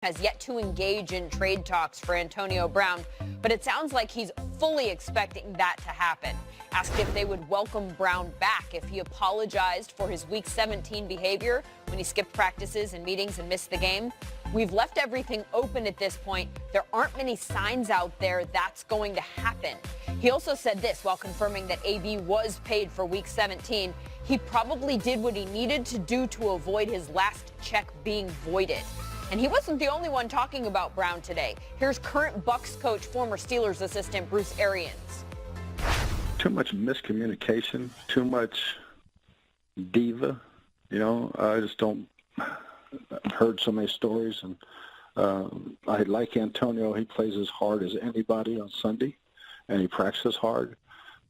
has yet to engage in trade talks for Antonio Brown, but it sounds like he's fully expecting that to happen. Asked if they would welcome Brown back if he apologized for his Week 17 behavior when he skipped practices and meetings and missed the game. We've left everything open at this point. There aren't many signs out there that's going to happen. He also said this while confirming that AB was paid for Week 17. He probably did what he needed to do to avoid his last check being voided. And he wasn't the only one talking about Brown today. Here's current Bucs coach, former Steelers assistant Bruce Arians. Too much miscommunication, too much diva. I just don't. I've heard so many stories, and I like Antonio. He plays as hard as anybody on Sunday, and he practices hard.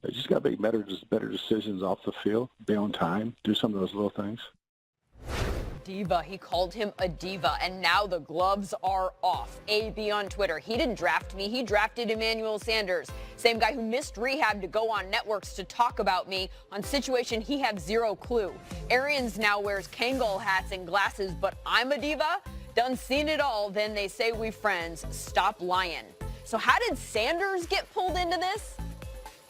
They just got to make better decisions off the field, be on time, do some of those little things. Diva. He called him a diva, and now the gloves are off. AB on Twitter. He didn't draft me. He drafted Emmanuel Sanders. Same guy who missed rehab to go on networks to talk about me on situation he had zero clue. Arians now wears Kangol hats and glasses, but I'm a diva? Done seen it all, then they say we friends. Stop lying. So how did Sanders get pulled into this?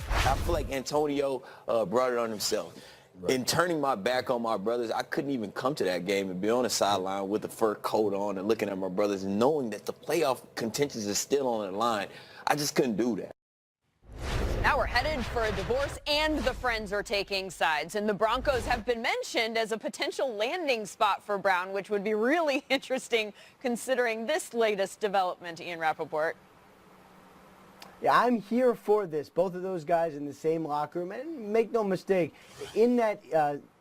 I feel like Antonio brought it on himself. Right. In turning my back on my brothers, I couldn't even come to that game and be on the sideline with the fur coat on and looking at my brothers and knowing that the playoff contention is still on the line. I just couldn't do that. Now we're headed for a divorce, and the friends are taking sides. And the Broncos have been mentioned as a potential landing spot for Brown, which would be really interesting considering this latest development, Ian Rappaport. Yeah, I'm here for this. Both of those guys in the same locker room. And make no mistake, in that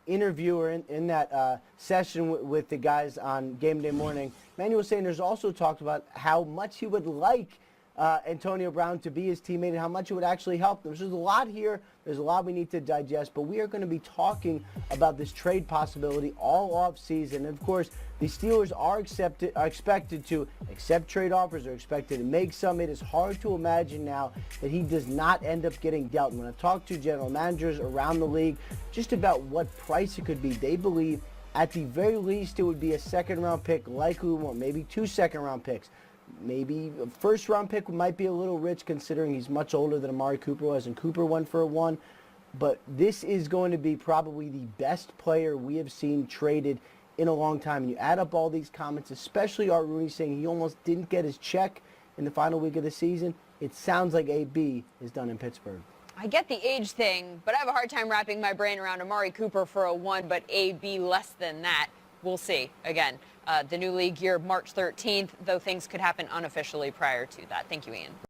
interview or in that session with the guys on game day morning, Emmanuel Sanders also talked about how much he would like Antonio Brown to be his teammate and how much it would actually help them. So there's a lot here. There's a lot we need to digest, but we are going to be talking about this trade possibility all off season. And of course, the Steelers are expected to accept trade offers. They're expected to make some. It is hard to imagine now that he does not end up getting dealt. When I talk to general managers around the league just about what price it could be, they believe at the very least it would be a second-round pick, likely more, maybe 2 second-round picks. Maybe a first-round pick might be a little rich considering he's much older than Amari Cooper was, and Cooper went for a 1. But this is going to be probably the best player we have seen traded in a long time. And you add up all these comments, especially Art Rooney saying he almost didn't get his check in the final week of the season. It sounds like AB is done in Pittsburgh. I get the age thing, but I have a hard time wrapping my brain around Amari Cooper for a 1, but AB less than that. We'll see. Again, the new league year, March 13th, though things could happen unofficially prior to that. Thank you, Ian.